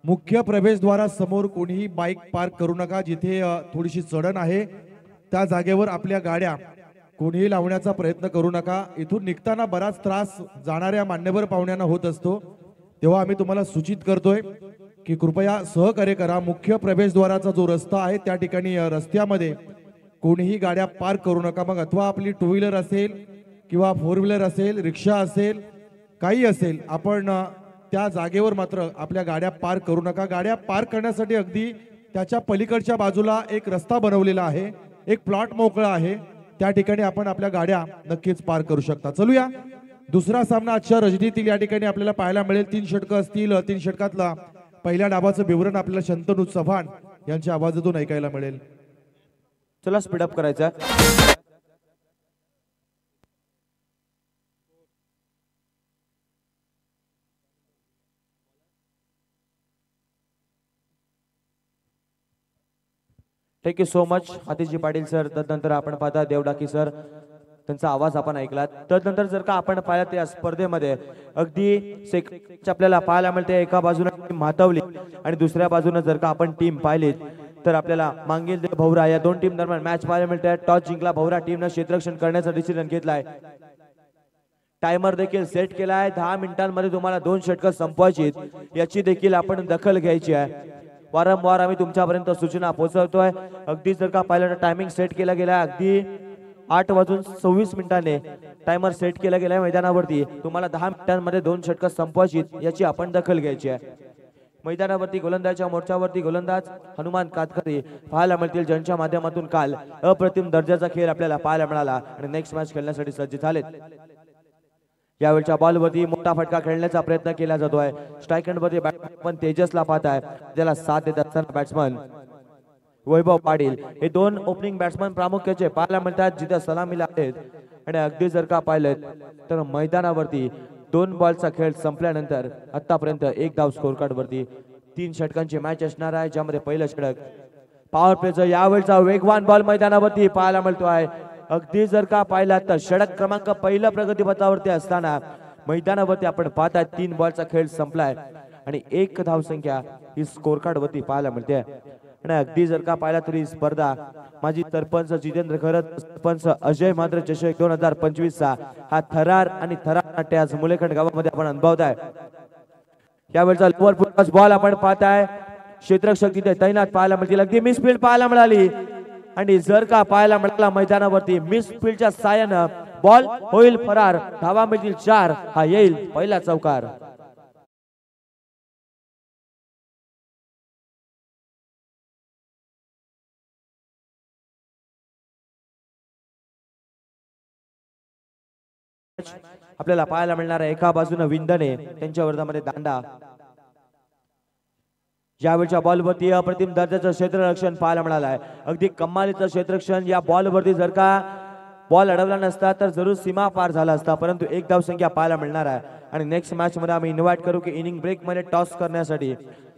मुख्य प्रवेशद्वारासमोर कोणीही बाईक पार्क करू नका. जिथे थोडीशी चढण आहे त्या जागेवर आपल्या गाड्या कोणीही लावण्याचा प्रयत्न करू नका. इथून निघताना बराच त्रास जाणाऱ्या मान्यवर पाहुण्यांना होत असतो, तेव्हा आम्ही तुम्हाला सूचित करतोय की कृपया सहकार्य करा. मुख्य प्रवेशद्वाराचा जो रस्ता आहे त्या ठिकाणी रस्त्यामध्ये कोणीही गाड्या पार्क करू नका. मग अथवा आपली टू व्हीलर असेल किंवा फोर व्हीलर असेल, रिक्षा असेल, काही असेल, आपण त्या जागेवर मात्र आपल्या गाड्या पार्क करू नका. गाड्या पार्क करण्यासाठी अगदी त्याच्या पलीकडच्या बाजूला एक रस्ता बनवलेला आहे, एक प्लॉट मोकळा आहे, त्या ठिकाणी आपण आपल्या गाड्या नक्कीच पार्क करू शकता. चलूया दुसरा सामना आजच्या रजनीतील या ठिकाणी आपल्याला पाहायला मिळेल. 3 षटकं असतील. 3 षटकातला पहिल्या डावाचं विवरण आपल्याला शंतनू चव्हाण यांच्या आवाजातून ऐकायला मिळेल. चला स्पीडअप करायचा. Thank you so much Atishji Patil sir. तदनंतर आपण पाहता देवडाकी सर, त्यांचा आवाज आपण ऐकलात. तदनंतर जर का आपण पाहिलं त्या स्पर्धेमध्ये अगदी आपल्याला पाहायला मिळते, एका बाजूने टीम म्हातवली आणि दुसऱ्या बाजूने जर का आपण टीम पाहिली तर आपल्याला मांगील देव भवरा या दोन टीम दरम्यान मॅच पाहायला मिळते. टॉस जिंकला भवरा टीमने क्षेत्ररक्षण करण्याचा डिसिजन घेतलाय. टायमर देखील सेट केला आहे. 10 मिनिटांमध्ये तुम्हाला 2 षटकं संपवायची, याची देखील आपण दखल घ्यायची आहे. वारंवार आम्ही तुमच्यापर्यंत सूचना पोहोचवतोय. अगदी जर का पाहिलं तर टायमिंग सेट केला गेला, अगदी 8:26 टायमर सेट केला गेलाय मैदानावरती. तुम्हाला 10 मिनिटांमध्ये 2 षटकं संपवायची, याची आपण दखल घ्यायची आहे. मैदानावरती गोलंदाजच्या मोर्चावरती गोलंदाज हनुमान कातकरी पाहायला मिळतील, ज्यांच्या माध्यमातून काल अप्रतिम दर्जाचा खेळ आपल्याला पाहायला मिळाला आणि नेक्स्ट मॅच खेळण्यासाठी सज्ज झालेत. यावेळच्या बॉलवरती मोठा फटका खेळण्याचा प्रयत्न केला जातोय. स्ट्राईक एंडवरती बॅट्समन तेजसला पाहत आहे, ज्याला साथ देत असताना बॅट्समन वैभव पाटील हे 2 ओपनिंग बॅट्समन प्रामुख्याचे पाहायला मिळतात, जिथे सलामीला आहेत. आणि अगदी जर का पाहिलं तर मैदानावरती 2 बॉलचा खेळ संपल्यानंतर आतापर्यंत 1 धाव स्कोर कार्ड वरती 3 षटकांची मॅच असणार आहे, ज्यामध्ये पहिलं षटक पॉवर प्लेचं यावेळचा वेगवान बॉल मैदानावरती पाहायला मिळतो आहे. अगदी जर का पाहिला तर षटक क्रमांक पहिल्या प्रगतीपथावरती असताना मैदानावरती आपण पाहताय 3 बॉलचा खेळ संपलाय आणि 1 धावसंख्या ही स्कोर कार्ड वरती पाहायला मिळते. आणि अगदी जर का पाहिला तरी स्पर्धा माजी सरपंच जितेंद्र खरत, सरपंच अजय मात्र चषक 2025 चा हा थरार आणि थरार नाट्य आज मुलेखंड गावामध्ये आपण अनुभवताय. यावेळचा लोअर फुटबॉल बॉल आपण पाहताय, क्षेत्ररक्षक तिथे तैनात पाहायला मिळतील. अगदी मिसफील्ड पाहायला मिळाली आणि जर का पाहायला मिळाला मैदानावरती मिसफील्डच्या साहाय्यानं बॉल होईल फरार. धावा मिळतील 4, हा येईल पहिला चौकार. आपल्याला पाहायला मिळणार आहे एका बाजूने विंदणे, त्यांच्या वर्धामध्ये दांडा. यावेळच्या बॉलवरती अप्रतिम दर्जाचं क्षेत्ररक्षण पाहायला मिळालं आहे. अगदी कमालीचं क्षेत्ररक्षण. या बॉलवरती जर का बॉल अडवला नसता तर जरूर सीमा पार झाला असता, परंतु 1 धाव संख्या पाहायला मिळणार आहे. आणि नेक्स्ट मॅच मध्ये आम्ही इन्व्हाइट करू की इनिंग ब्रेक मध्ये टॉस करण्यासाठी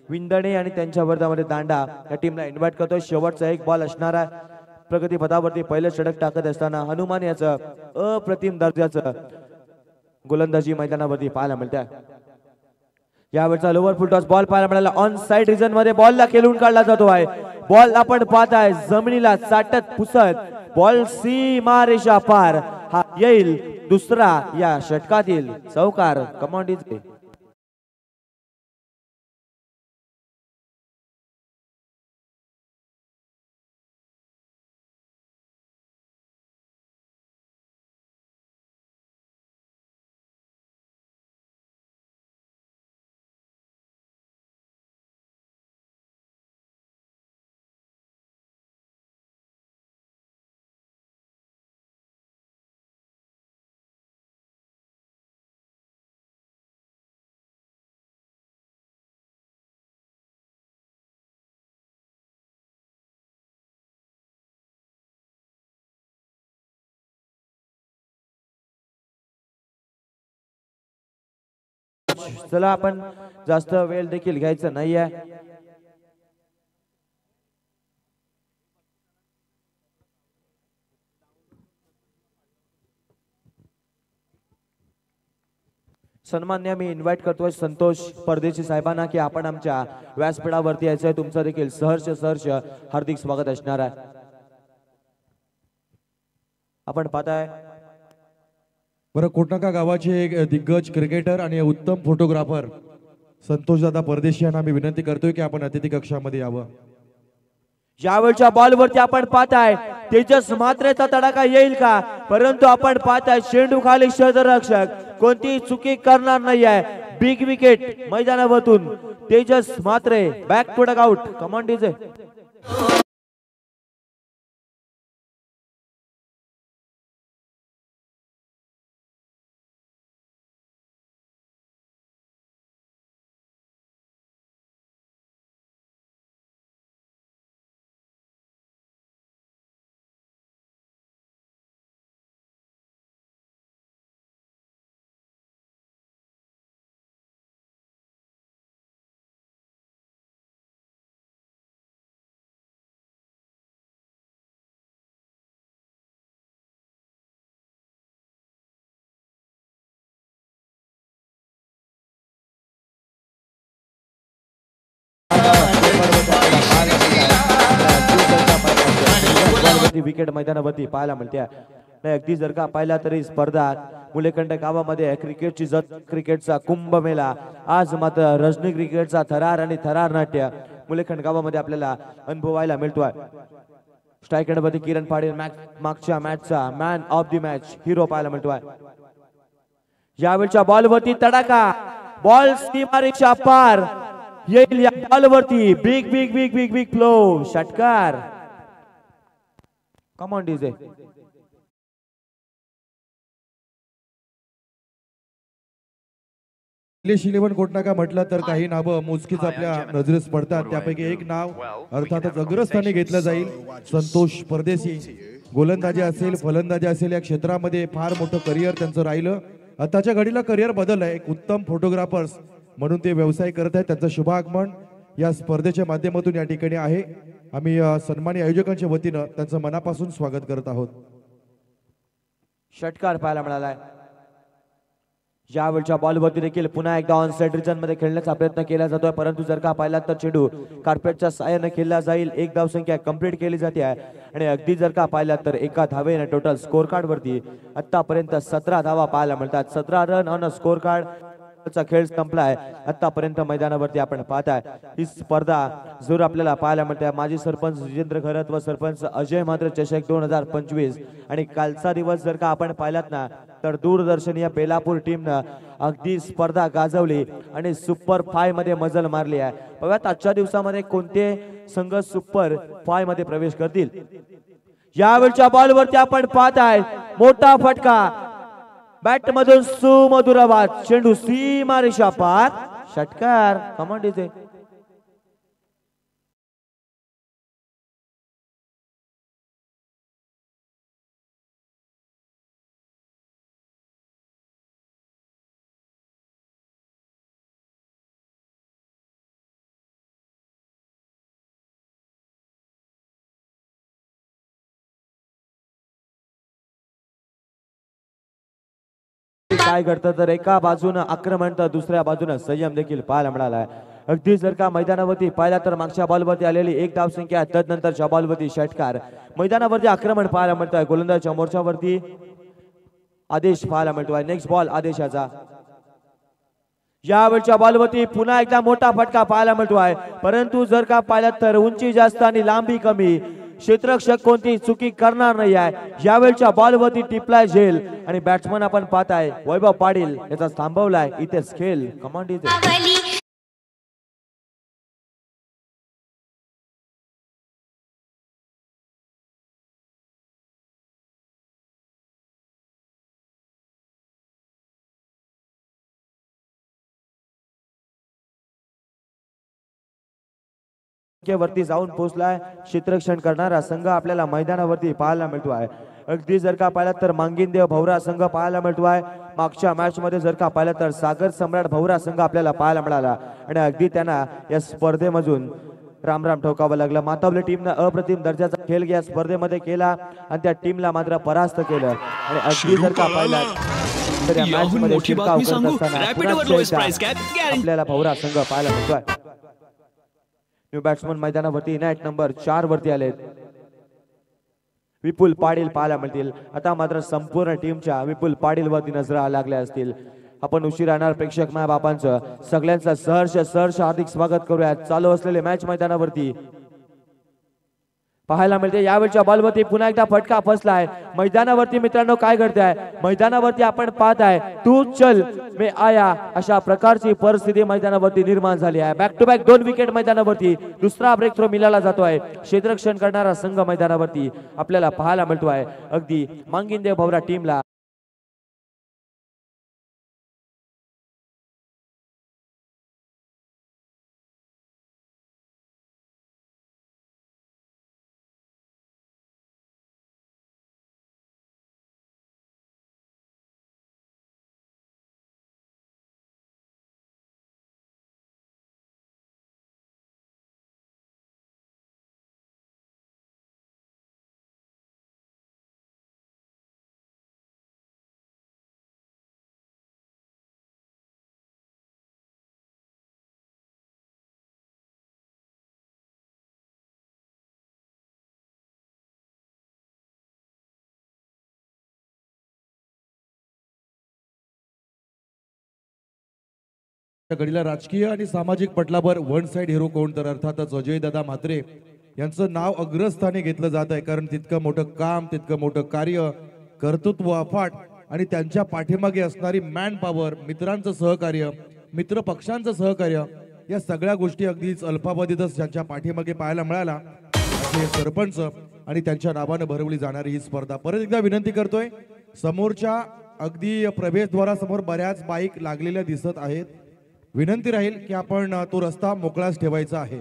विंदणे आणि त्यांच्या वर्धामध्ये दांडा या टीमला इन्व्हाइट करतोय. शेवटचा 1 बॉल असणार आहे. प्रगती पथावरती पहिलं षटक टाकत असताना हनुमान याचं अप्रतिम दर्जाचं गोलंदाजी मैदानावरती पाहायला मिळते. यावेळचा लोअर फुल टॉस बॉल पाहायला मिळाला. ऑन साइड रिजन मध्ये बॉलला खेळून काढला जातो आहे. बॉल आपण पाहताय जमिनीला चाटत पुसत बॉल सीमारेषा पार, हा येईल दुसरा या षटकातील चौकार. कमांडीचे चला आपण जास्त वेळ देखील घ्यायचा नाहीये. सन्मान्य मी इन्व्हाइट करतोय संतोष परदेशी साहेबांना की आपण आमच्या व्यासपीठावरती यायचंय. तुमचं देखील सहर्ष हार्दिक स्वागत असणार आहे. आपण पाहताय बरं, कोटनाका गावाचे एक दिग्गज क्रिकेटर आणि उत्तम फोटोग्राफर संतोषदादा परदेशी यांना मी विनंती करतोय की आपण अतिथी कक्षामध्ये यावं. यावेळच्या बॉलवरती आपण पाहताय तेजस मात्रेचा तडाखा येईल का, परंतु आपण पाहताय चेंडू खाली क्षेत्ररक्षक कोणती चुकी करणार नाही आहे. बिग विकेट मैदानावरून Tejas Matre back to dugout. Come on DJ. Wicket मैदानावरती पाहायला मिळते. अगदी जर का पाहिला तरी स्पर्धा मुलेखंड गावामध्ये क्रिकेटची जत, क्रिकेटचा कुंभमेळा. आज मात्र रजनी क्रिकेटचा थरार आणि थरार नाट्य मुलेखंड गावामध्ये आपल्याला अनुभवायला मिळतोय. स्ट्राईक मध्ये किरण पाटील मागच्या मॅचचा man of the match hero पाहायला मिळतोय. यावेळच्या बॉलवरती तडाखा, बॉल सीमारेषा पार येईल. या बॉलवरती big big big big big flow षटकार. Come on DJ. Nilesh 11 Kotnaka म्हटलं तर काही नावं मोजकीच आपल्या नजरेस पडतात. त्यापैकी एक नाव अर्थातच अग्रस्थानी घेतलं जाईल. संतोष परदेशी. गोलंदाजी असेल, फलंदाजी असेल, या क्षेत्रामध्ये फार मोठं करिअर त्यांचं राहिलं. आताच्या घडीला करिअर बदललंय. एक उत्तम फोटोग्राफर्स म्हणून ते व्यवसाय करत आहेत. त्यांचं शुभ आगमन या स्पर्धेच्या माध्यमातून या ठिकाणी आहे. आम्ही सन्मानी आयोजकांच्या वतीनं त्यांचं मनापासून स्वागत करत आहोत. षटकार पाहायला मिळालाय. यावेळच्या बॉलवरती देखील पुन्हा एकदा ऑन साइड रिजन मध्ये खेळण्याचा प्रयत्न केला जातोय, परंतु जर का पाहिला तर चेंडू कार्पेटच्या साहाय्याने खेळला जाईल. एक धाव संख्या कंप्लीट केली जाते आहे आणि अगदी जर का पाहिला तर एका धावेने टोटल स्कोर कार्ड वरती आतापर्यंत 17 धावा पाहायला मिळतात. 17 रन ऑन स्कोर कार्ड चा खेळ संपलाय आतापर्यंत मैदानावरती. आपण पाहताय ही स्पर्धा जरूर आपल्याला पाहायला मिळते. माजी सरपंच जितेंद्र खरत व सरपंच अजय मात्र चषक 2025 आणि कालचा दिवस जर का आपण पाहिलात ना तर दूरदर्शन या बेलापूर टीमनं अगदी स्पर्धा गाजवली आणि सुपर 5 मध्ये मजल मारली आहे. बघा आजच्या दिवसामध्ये कोणते संघ सुपर 5 मध्ये प्रवेश करतील. यावेळच्या बॉलवरती आपण पाहताय मोठा फटका, बॅट मधून सुमधुर आवाज, चेंडू सीमारेषा पार षटकार. कमांड इथे. काय घडतं तर एका बाजूनं आक्रमण तर दुसऱ्या बाजूनं संयम देखील पाहायला मिळाला आहे. अगदी जर का मैदानावरती पाहिला तर मागच्या बॉलवरती आलेली एक धाव संख्या, तदनंतरच्या बॉलवरती षटकार. मैदानावरती आक्रमण पाहायला मिळतोय. गोलंदाजच्या मोर्चावरती आदेश पाहायला मिळतोय. नेक्स्ट बॉल आदेशाचा. यावेळच्या बॉलवरती पुन्हा एकदा मोठा फटका पाहायला मिळतोय, परंतु जर का पाहिला तर उंची जास्त आणि लांबी कमी. क्षेत्ररक्षक कोणती चुकी करणार नाही आहे. यावेळच्या बॉलवरती टिपलाय झेल आणि बॅट्समन आपण पाहताय वैभव पाटील याचा थांबवलाय इथेच खेळ. कमांड इथे. वरती जाऊन पोहोचलाय क्षेत्ररक्षण करणारा संघ आपल्याला मैदानावरती पाहायला मिळतो आहे. अगदी जर का पाहिलं तर मांगिनदेव भवरा संघ पाहायला मिळतो आहे. मागच्या मॅच मध्ये जर का पाहिलं तर सागर सम्राट भवरा संघ आपल्याला पाहायला मिळाला आणि अगदी त्यांना या स्पर्धेमधून राम राम ठोकावं लागलं. मातावली टीमने अप्रतिम दर्जाचा खेळ या स्पर्धेमध्ये केला आणि त्या टीमला मात्र परास्त केलं आणि अगदी जर का पाहिलं तर या याहून match मध्ये मोठी शिरकाव बातमी करत सांगू, असताना Rapid पुन्हा over lowest एकदा price cap guarantee. आपल्याला भवरा संघ पाहायला मिळतोय. न्यू बॅट्समन मैदानावरती नॅट नंबर 4 वरती आलेत. विपुल पाटील पाहायला मिळतील. आता मात्र संपूर्ण टीमच्या विपुल पाटील वरती नजरा लागल्या असतील. आपण उशीर राहणार प्रेक्षक माय बापांचं सगळ्यांचं सहर्ष हार्दिक स्वागत करूया. चालू असलेले मॅच मैदानावरती पाहायला मिळते. यावेळच्या बॉलवरती पुन्हा एकदा फटका फसलाय. मैदानावरती मित्रांनो काय घडतंय, मैदानावरती आपण पाहताय तू चल मे आया अशा प्रकारची परिस्थिती मैदानावरती निर्माण झाली आहे. बॅक टू बॅक 2 विकेट मैदानावरती. दुसरा ब्रेक थ्रो मिळाला जातोय. क्षेत्ररक्षण करणारा संघ मैदानावरती आपल्याला पाहायला मिळतोय. अगदी मांगिंदे भवरा टीमला त्या घडीला राजकीय आणि सामाजिक पटलावर वन साइड हिरो कोण, तर अर्थातच अजय दादा म्हात्रे यांचं नाव अग्रस्थानी घेतलं जात आहे. कारण तितकं मोठं काम, तितकं मोठं कार्य, कर्तृत्व अफाट आणि त्यांच्या पाठीमागे असणारी मॅन पॉवर, मित्रांचं सहकार्य, मित्र पक्षांचं सहकार्य, या सगळ्या गोष्टी अगदीच अल्पावधीतच त्यांच्या पाठीमागे पाहायला मिळाला. असे सरपंच आणि त्यांच्या नावानं भरवली जाणारी ही स्पर्धा. परत एकदा विनंती करतोय, समोरच्या अगदी प्रवेशद्वारासमोर बऱ्याच बाईक लागलेल्या दिसत आहेत. विनंती राहील की आपण तो रस्ता मोकळाच ठेवायचा आहे.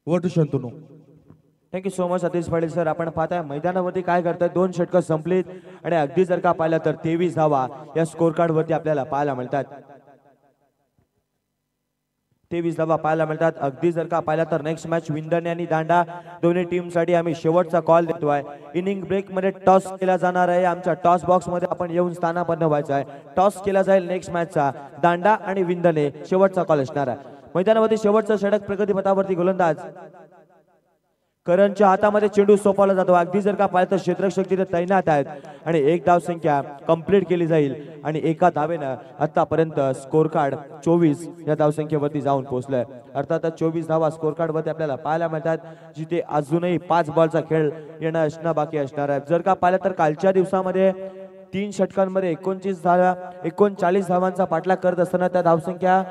Over to Shantanu. Thank you so much Satish Patil sir. आपण पाहताय मैदानावरती काय करताय, 2 षटकं संपलीत आणि अगदी जर का पाहिलं तर 23 धावा या स्कोर कार्ड वरती आपल्याला पाहायला मिळतात. 23 धावा पाहायला मिळतात. अगदी जर का पाहिलं तर नेक्स्ट मॅच विंदणे आणि दांडा दोन्ही टीम साठी आम्ही शेवटचा कॉल देतोय. इनिंग ब्रेक मध्ये टॉस केला जाणार आहे. आमच्या टॉस बॉक्स मध्ये आपण येऊन स्थानापन्न व्हायचं आहे. टॉस केला जाईल नेक्स्ट मॅचचा. दांडा आणि विंदणे शेवटचा कॉल असणार आहे. मैदानावरती शेवटचं षटक प्रगतीपथावरती गोलंदाज करणच्या हातामध्ये चेंडू सोपवला जातो. अगदी जर का पाहिलं तर क्षेत्ररक्षक तिथे तैनात आहेत आणि एक धाव संख्या कंप्लीट केली जाईल आणि एका धावेनं आतापर्यंत स्कोर कार्ड 24 या धावसंख्येवरती जाऊन पोहोचलोय. अर्थात 24 धावा स्कोर कार्ड वरती आपल्याला पाहायला मिळतात, जिथे अजूनही 5 बॉलचा खेळ येणं असणं बाकी असणार आहे. जर का पाहिलं तर कालच्या दिवसामध्ये 3 षटकांमध्ये 39 धावांचा पाठलाग करत असताना त्या धावसंख्या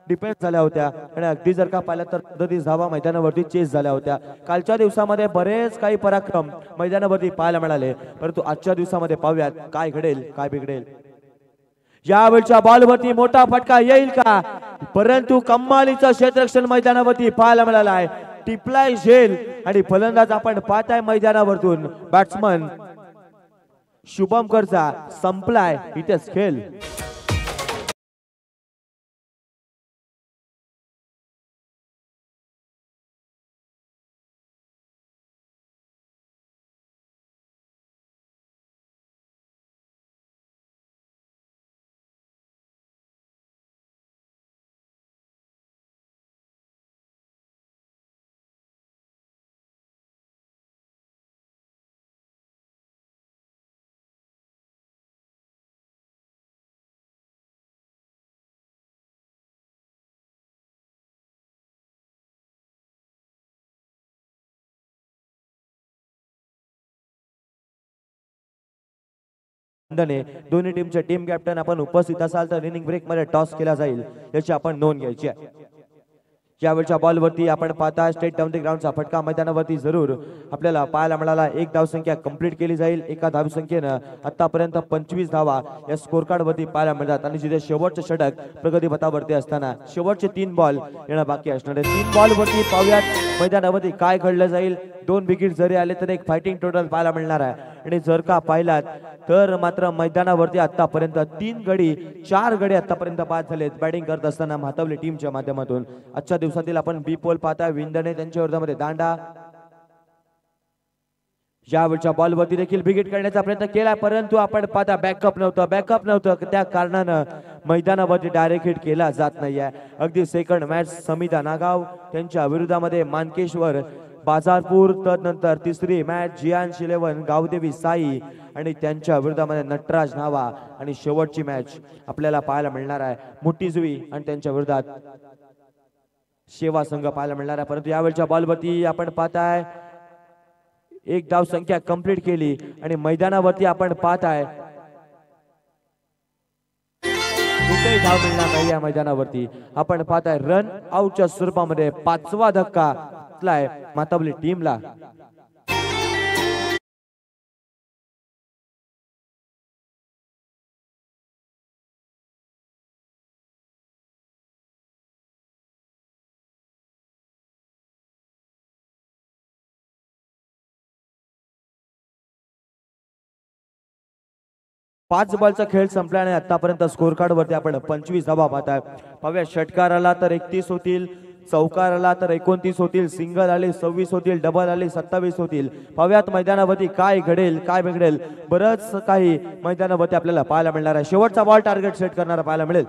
डिपेंड झाल्या होत्या आणि अगदी जर का पाहिलं तर 37 धावा मैदानावरती चेस झाल्या होत्या. कालच्या दिवसामध्ये बरेच काही पराक्रम मैदानावरती पाहायला मिळाले, परंतु आजच्या दिवसामध्ये पाहूयात काय घडेल काय बिघडेल. यावेळच्या बॉलवरती मोठा फटका येईल का, परंतु कम्मालीचं क्षेत्ररक्षण मैदानावरती पाहायला मिळालं आहे. टिपलाय झेल आणि फलंदाज आपण पाहताय मैदानावरतून बॅट्समन शुभमकरचा संपलाय इथेच खेळ. दोन्ही टीमचे टीम कॅप्टन आपण उपस्थित असाल तर इनिंग ब्रेक मध्ये टॉस केला जाईल याची आपण नोंद घ्यायची आहे. यावेळच्या बॉलवरती आपण पाहता स्ट्रेट डाऊन द ग्राउंडचा फटका मैदानावरती जरूर आपल्याला पाहायला मिळाला. एक धावसंख्या कंप्लीट केली जाईल. एका धावसंख्येनं आतापर्यंत 25 धावा या स्कोर कार्ड वरती पाहायला मिळतात आणि जिथे शेवटचं षटक प्रगतीपथावरती असताना शेवटचे 3 बॉल येणं बाकी असणार आहे. 3 बॉल वरती पाहूयात मैदानावरती काय घडलं जाईल. 2 विकेट जरी आले तर एक फायटिंग टोटल पाहायला मिळणार आहे आणि जर का पाहिलात तर मात्र मैदानावरती आतापर्यंत 4 गडी आतापर्यंत बाद झालेत बॅटिंग करत असताना म्हातवली टीमच्या माध्यमातून. आजच्या दिवसातील आपण बी पोल पाहता विंदणे त्यांच्या विरोधामध्ये दांडा यावेळच्या बॉलवरती देखील विकेट काढण्याचा प्रयत्न केला, परंतु आपण पाहता बॅकअप नव्हतं त्या कारणानं मैदानावरती डायरेक्ट हिट केला जात नाहीये. अगदी सेकंड मॅच समिता नागाव त्यांच्या विरोधामध्ये मानकेश्वर बाजारपूर, तदनंतर तिसरी मॅच जियांश 11 गावदेवी साई आणि त्यांच्या विरोधामध्ये नटराज नावा, आणि शेवटची मॅच आपल्याला पाहायला मिळणार आहे मुठीजुई आणि त्यांच्या विरोधात शेवा संघ पाहायला मिळणार आहे. परंतु यावेळच्या बॉलवरती आपण पाहताय एक धाव संख्या कंप्लीट केली आणि मैदानावरती आपण पाहताय कुठेही धाव मिळणार नाही. या मैदानावरती आपण पाहताय रन आउटच्या स्वरूपामध्ये 5वा धक्का मातावली टीमला. पाच बॉलचा खेळ संपला आणि आतापर्यंत स्कोर कार्ड वरती आपण 25 धावा पाहताय. पाहूया षटकार आला तर 31 होतील, चौकार आला तर 29 होतील, सिंगल आले 26 होतील, डबल आले 27 होतील. पाहूयात मैदानावरती काय घडेल काय बिघडेल, बरंच काही मैदानावरती आपल्याला पाहायला मिळणार आहे. शेवटचा बॉल टार्गेट सेट करणारा पाहायला मिळेल.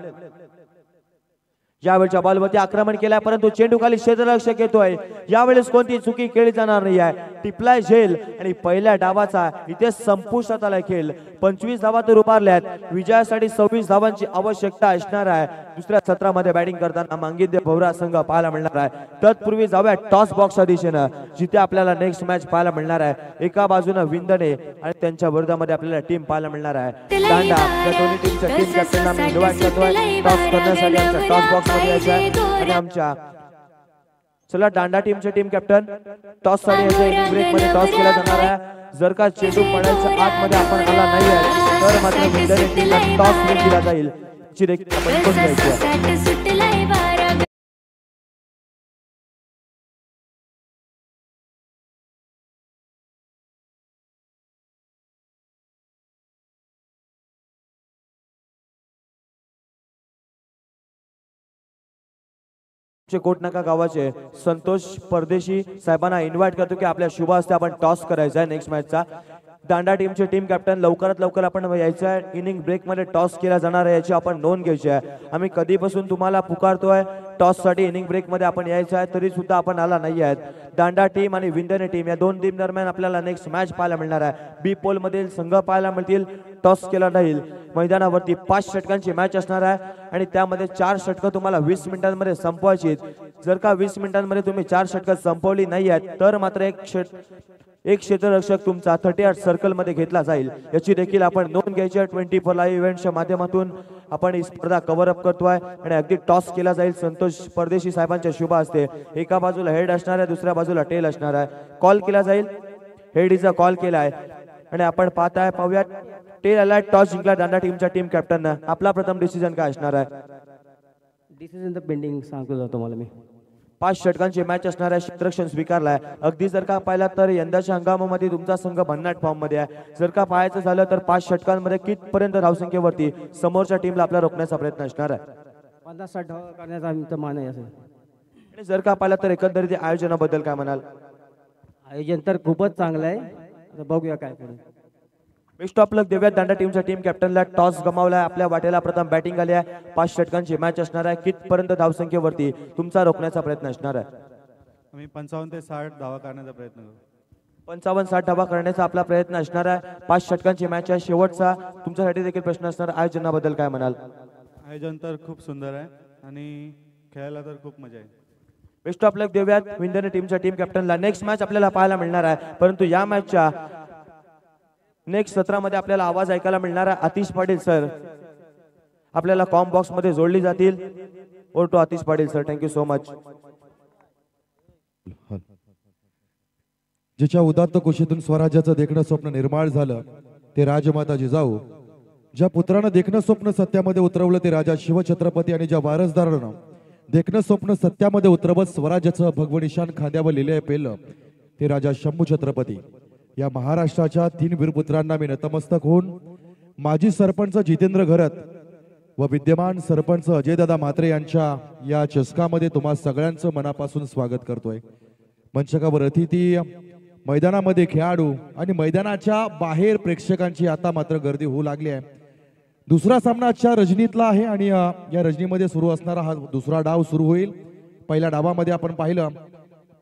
यावेळच्या बॉलवरती आक्रमण केलाय, परंतु चेंडू खाली क्षेत्ररक्षक येतोय. यावेळेस कोणती चुकी केली जाणार नाही आहे. टिपलाय झेल आणि पहिल्या डावाचा इथे संपुष्टात आलाय खेळ. 25 धावा तर उभारल्यात. विजयासाठी 26 धावांची आवश्यकता असणार आहे. दुसऱ्या सत्रामध्ये बॅटिंग करताना मांगिद्य भवरा संघ पाहायला मिळणार आहे. तत्पूर्वी जाऊया टॉस बॉक्सच्या दिशेनं, जिथे आपल्याला नेक्स्ट मॅच पाहायला मिळणार आहे. एका बाजूने विंदणे आणि त्यांच्या विरोधामध्ये आपल्याला टीम पाहायला मिळणार आहे. दांडा या दोन्ही टीमच्या टीम कॅप्टनला मी इन्व्हाइट करतोय टॉस करण्यासाठी आमच्या टॉस बॉक्स मध्ये यायचं आहे. आणि आमच्या चला दांडा टीमचे टीम कॅप्टन टॉस साठी यायचं. ब्रेक मध्ये टॉस केला जाणार आहे. जर का चेंडू पडायच्या आतमध्ये आपण आला नाही आहे तर मात्र विंदणे टीमला टॉस विन दिला जाईल. ची देखील आपण करून घ्यायची. कोटनाका गावाचे संतोष परदेशी साहेबांना इन्व्हाइट करतो की आपल्या शुभ हस्ते आपण टॉस करायचा आहे नेक्स्ट मॅचचा. दांडा टीमचे टीम कॅप्टन लवकरात लवकर आपण यायचं आहे. इनिंग ब्रेक मध्ये टॉस केला जाणार आहे याची आपण नोंद घ्यायची आहे. आम्ही कधीपासून तुम्हाला पुकारतोय टॉस साठी इनिंग ब्रेक मध्ये आपण यायचं आहे, तरी सुद्धा आपण आला नाही आहेत. दांडा टीम आणि विंदणे टीम या दोन टीम दरम्यान आपल्याला नेक्स्ट मॅच पाहायला मिळणार आहे. बी पोल मधील संघ पाहायला मिळतील. टॉस केला जाईल. मैदानावरती 5 षटकांची मॅच असणार आहे आणि त्यामध्ये 4 षटकं तुम्हाला 20 मिनिटांमध्ये संपवायची. जर का 20 मिनिटांमध्ये तुम्ही 4 षटकं संपवली नाही आहेत तर मात्र एक क्षेत्ररक्षक तुमचा 38 सर्कल मध्ये घेतला जाईल. याची देखील आपण नोंद घ्यायची आहे. 24 लाईव्ह इव्हेंटच्या माध्यमातून आपण ही स्पर्धा कव्हर अप करतोय आणि अगदी टॉस केला जाईल संतोष परदेशी साहेबांच्या शुभ हस्ते. एका बाजूला हेड असणार आहे, दुसऱ्या बाजूला टेल असणार आहे. कॉल केला जाईल. हेड इजा कॉल केला आहे आणि आपण पाहूयात टेल आला. टॉस जिंकला दांडा टीमच्या टीम कॅप्टननं. आपला प्रथम डिसिजन काय असणार आहे? डिसिजन तर पेंडिंग सांगतो तुम्हाला मी. 5 षटकांची मॅच असणार आहे. क्षेत्ररक्षण स्वीकारलाय. अगदी जर का पाहिला तर यंदाच्या हंगामामध्ये तुमचा संघ भन्नाट फॉर्म मध्ये आहे. जर का पाहायचं झालं तर 5 षटकांमध्ये कितपर्यंत धावसंख्येवरती समोरच्या टीमला आपला रोखण्याचा प्रयत्न असणार आहे. 50-60 धावा करण्याचा आमचं मान आहे असेल. आणि जर का पाहिला तर एकंदरीत आयोजनाबद्दल काय म्हणाल? आयोजन तर खूपच चांगलं आहे. आता बघूया काय पुढे. बेस्ट ऑफ लक देऊयात दांडा टीमच्या टीम कॅप्टनला. टॉस गमावलाय. आपल्या वाटेला प्रथम बॅटिंग आली आहे. 5 षटकांची मॅच असणार आहे. कितपर्यंत धावसंख्येवरती तुमचा रोखण्याचा प्रयत्न असणार आहे? आम्ही 55 ते 60 धावा करण्याचा प्रयत्न करू. 55-60 धावा करण्याचा आपला प्रयत्न असणार आहे. 5 षटकांची मॅच आहे. शेवटचा तुमच्यासाठी देखील प्रश्न असणार. आयोजनाबद्दल काय म्हणाल? आयोजन तर खूप सुंदर आहे आणि खेळायला तर खूप मजा आहे. बेस्ट ऑफ लक देऊयात विंदणे टीमच्या टीम कॅप्टनला. नेक्स्ट मॅच आपल्याला पाहायला मिळणार आहे, परंतु या मॅचच्या नेक्स्ट सत्रामध्ये आपल्याला आवाज ऐकायला मिळणार आहे. आतिश पाटील सर आपल्याला कॉम बॉक्स मध्ये जोडली जातील. Over to Atish Patil sir. Thank you so much. जिच्या उदात्त कुशीतून स्वराज्याचं देखणं स्वप्न निर्माण झालं ते राजमाता जिजाऊ. ज्या पुत्रानं देखणं स्वप्न सत्यामध्ये उतरवलं ते राजा शिवछत्रपती. आणि ज्या वारसदारानं देखणं स्वप्न सत्यामध्ये उतरवत स्वराज्याचं भगवनिशान खांद्यावर लिहिले पेलं ते राजा शंभू छत्रपती. या महाराष्ट्राच्या 3 वीरपुत्रांना मी नतमस्तक होऊन माजी सरपंच जितेंद्र घरत व विद्यमान सरपंच अजयदादा म्हात्रे यांच्या या चषकामध्ये तुम्हा सगळ्यांचं मनापासून स्वागत करतोय. मंचकावर अतिथी मैदानामध्ये खेळाडू आणि मैदानाच्या बाहेर प्रेक्षकांची आता मात्र गर्दी होऊ लागली आहे. दुसरा सामना आजच्या रजनीतला आहे आणि या रजनीमध्ये सुरू असणारा हा दुसरा डाव सुरू होईल. पहिल्या डावामध्ये आपण पाहिलं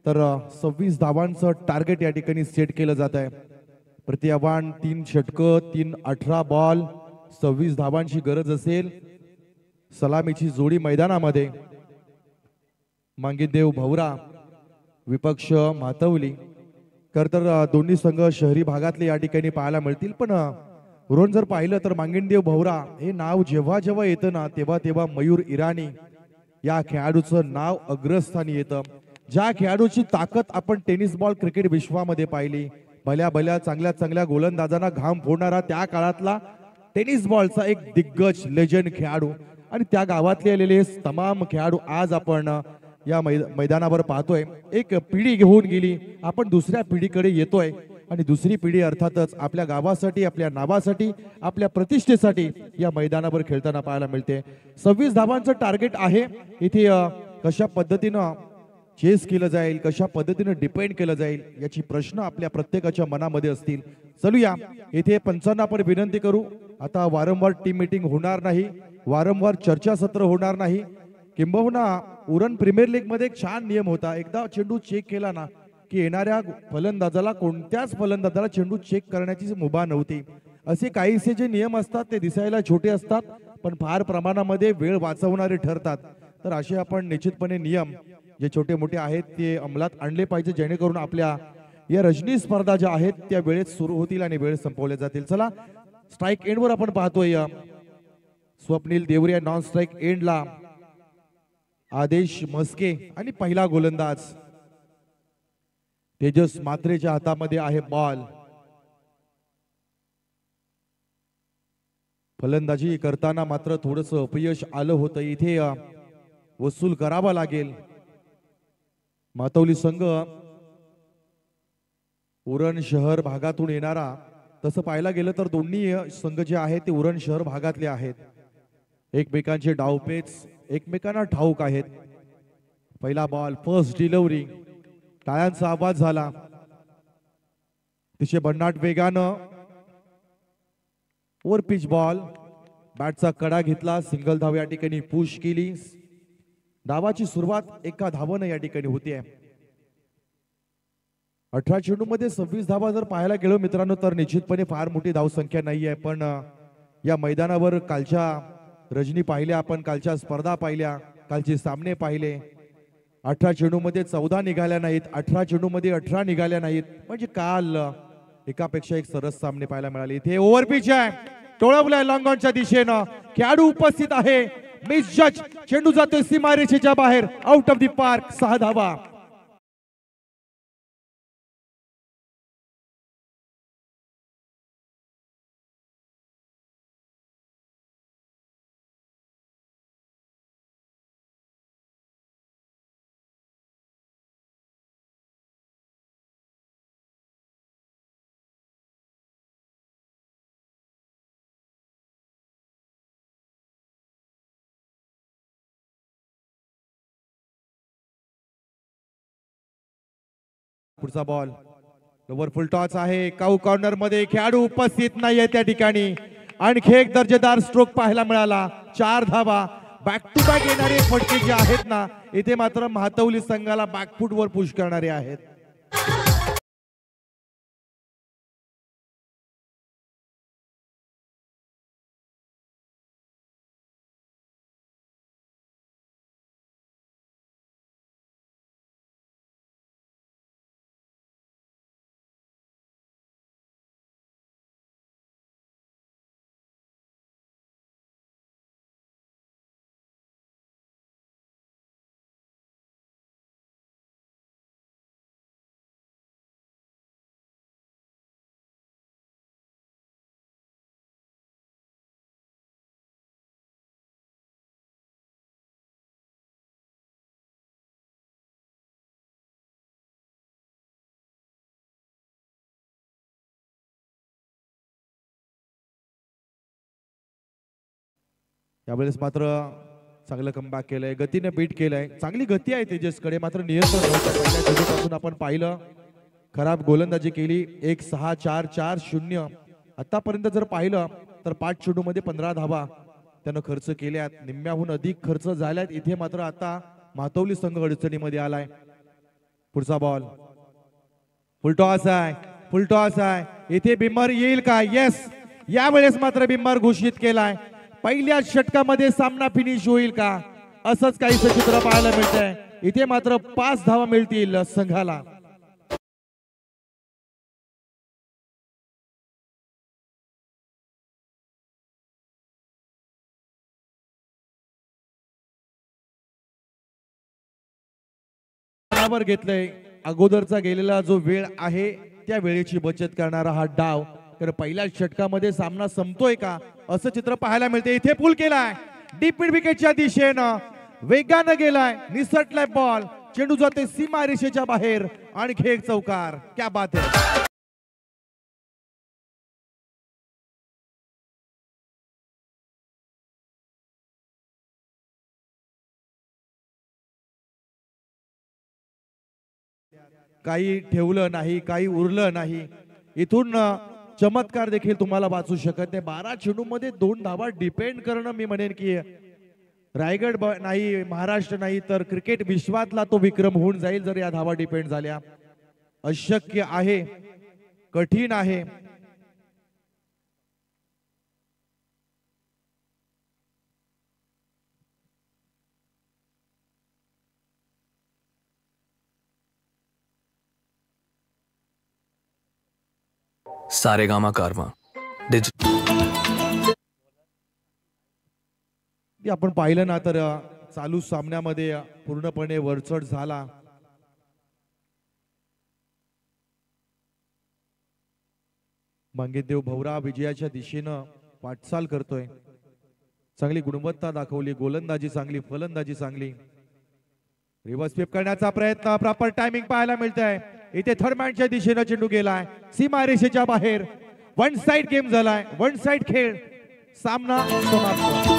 तर 26 धावांचं टार्गेट या ठिकाणी सेट केलं जात आहे. प्रति आव्हान 3 षटकं 18 बॉल 26 धावांची गरज असेल. सलामीची जोडी मैदानामध्ये मांगीदेव भवरा विपक्ष मातवली. खर तर दोन्ही संघ शहरी भागातले या ठिकाणी पाहायला मिळतील. पण वरून जर पाहिलं तर मांगीदेव भवरा हे नाव जेव्हा जेव्हा येतं ना तेव्हा तेव्हा मयूर इराणी या खेळाडूचं नाव अग्रस्थानी येतं. ज्या खेळाडूची ताकद आपण टेनिस बॉल क्रिकेट विश्वामध्ये पाहिली, भल्या भल्या चांगल्या चांगल्या गोलंदाजांना घाम फोडणारा त्या काळातला टेनिस बॉलचा एक दिग्गज लेजंड खेळाडू आणि त्या गावातले आलेले तमाम खेळाडू आज आपण या मैदानावर पाहतोय. एक पिढी घेऊन गेली, आपण दुसऱ्या पिढीकडे येतोय आणि दुसरी पिढी अर्थातच आपल्या गावासाठी, आपल्या नावासाठी, आपल्या प्रतिष्ठेसाठी या मैदानावर खेळताना पाहायला मिळते. 26 धावांचं टार्गेट आहे. इथे कशा पद्धतीनं चेस केलं जाईल, कशा पद्धतीनं डिपेंड केलं जाईल याची प्रश्न आपल्या प्रत्येकाच्या मनामध्ये असतील. चलूया, इथे पंचांना आपण विनंती करू, आता वारंवार टीम मीटिंग होणार नाही, वारंवार चर्चासत्र होणार नाही. किंबहुना उरण प्रीमियर लीग मध्ये एक छान नियम होता, एकदा चेंडू चेक केला ना की येणाऱ्या फलंदाजाला, कोणत्याच फलंदाजाला चेंडू चेक करण्याची मुभा नव्हती. असे काहीसे जे नियम असतात ते दिसायला छोटे असतात पण फार प्रमाणामध्ये वेळ वाचवणारे ठरतात. तर असे आपण निश्चितपणे नियम जे छोटे मोठे आहेत ते अंमलात आणले पाहिजे, जेणेकरून आपल्या या रजनी स्पर्धा ज्या आहेत त्या वेळेत सुरू होतील आणि वेळ संपवल्या जातील. चला, स्ट्राईक एंडवर आपण पाहतोय स्वप्नील देवरिया, नॉन स्ट्राईक एंडला आदेश मस्के आणि पहिला गोलंदाज तेजस मात्रेच्या हातामध्ये आहे बॉल. फलंदाजी करताना मात्र थोडस अपयश आलं होतं, इथे वसूल करावा लागेल. मातवली संघ उरण शहर भागातून येणारा, तसं पाहायला गेलं तर दोन्ही संघ जे आहेत ते उरण शहर भागातले आहेत. एकमेकांचे डावपेच एकमेकांना ठाऊक आहेत. पहिला बॉल, फर्स्ट डिलिव्हरी, टाळ्यांचा आवाज झाला. तिचे भन्नाट वेगानं ओव्हर पिच बॉल, बॅटचा कडा घेतला, सिंगल धाव या ठिकाणी पुश केली. धावाची सुरुवात एका धावानं या ठिकाणी होते. 18 चेंडू मध्ये 26 धावा जर पाहायला गेलो मित्रांनो तर निश्चितपणे फार मोठी धावसंख्या नाहीये. पण या मैदानावर कालच्या रजनी पाहिल्या, आपण कालच्या स्पर्धा पाहिल्या, कालचे सामने पाहिले. 18 चेंडू मध्ये 14 निघाल्या नाहीत, 18 चेंडू मध्ये 18 निघाल्या नाहीत. म्हणजे काल एकापेक्षा एक सरस सामने पाहायला मिळाले. इथे ओव्हर पिच आहे, टोळवलाय लॉंगॉनच्या दिशेनं, खेळाडू उपस्थित आहे. मिस जज, चेंडू जातोय सीमारेषेच्या बाहेर, आउट ऑफ द पार्क. 6 धावा. पुढचा बॉल, लोवर फुल टॉस आहे. काऊ कॉर्नर मध्ये खेळाडू उपस्थित नाहीये त्या ठिकाणी. आणखी एक दर्जेदार स्ट्रोक पाहायला मिळाला. 4 धावा. बॅक टू बॅक येणारे फटके जे आहेत ना, इथे मात्र म्हातवली संघाला बॅकफूट वर पुश करणारे आहेत. यावेळेस मात्र चांगलं कमबॅक केलंय, गतीने बीट केलंय. चांगली गती आहे तेजसकडे, मात्र नियंत्रण नव्हतं. पहिल्या चेंडूपासून आपण पाहिलं खराब गोलंदाजी केली. 1-6-4-4-0. आतापर्यंत जर पाहिलं तर 5 चेंडूमध्ये 15 धावा त्यानं खर्च केल्यात. निम्म्याहून अधिक खर्च झाल्यात. इथे मात्र आता मातवली संघ अडचणीमध्ये आलाय. पुढचा बॉल फुलटॉस आहे. फुलटॉस आहे. इथे बिंबर येईल का? येस, यावेळेस मात्र बिंबर घोषित केलाय. पहिल्या षटकामध्ये सामना फिनिश होईल का? असंच काहीसं चित्र पाहायला मिळतंय. इथे मात्र 5 धावा मिळतील संघाला. घेतलंय. अगोदरचा गेलेला जो वेळ आहे त्या वेळेची बचत करणारा हा डाव. तर पहिल्या षटकामध्ये सामना संपतोय का असं चित्र पाहायला मिळते. इथे पूल केलाय डीप मिड विकेटच्या दिशेनं वेगानं गेलाय. निसटलाय बॉल. चेंडू जाते सीमा रेषेच्या बाहेर आणि खेळ चौकार. क्या बात है. काही ठेवलं नाही, काही उरलं नाही. इथून चमत्कार देखील तुम्हाला वाचू शकत नाही. 12 चेंडूमध्ये 2 धावा डिपेंड करणं, मी म्हणेन की रायगड नाही, महाराष्ट्र नाही तर क्रिकेट विश्वातला तो विक्रम होऊन जाईल जर या धावा डिपेंड झाल्या. अशक्य आहे, कठीण आहे. सारेगामा कारवा आपण पाहिलं ना तर चालू सामन्यामध्ये पूर्णपणे वरचढ झाला. मंगेशदेव भवरा विजयाच्या दिशेनं वाटचाल करतोय. चांगली गुणवत्ता दाखवली. गोलंदाजी चांगली, फलंदाजी चांगली. रिव्हर्स स्वीप करण्याचा प्रयत्न. प्रॉपर टायमिंग पाहायला मिळतंय. इथे थर्डमॅनच्या दिशेनं चेंडू गेलाय सीमा रेषेच्या बाहेर. वन साइड गेम झालाय. वन साइड खेळ. सामना समाप्त.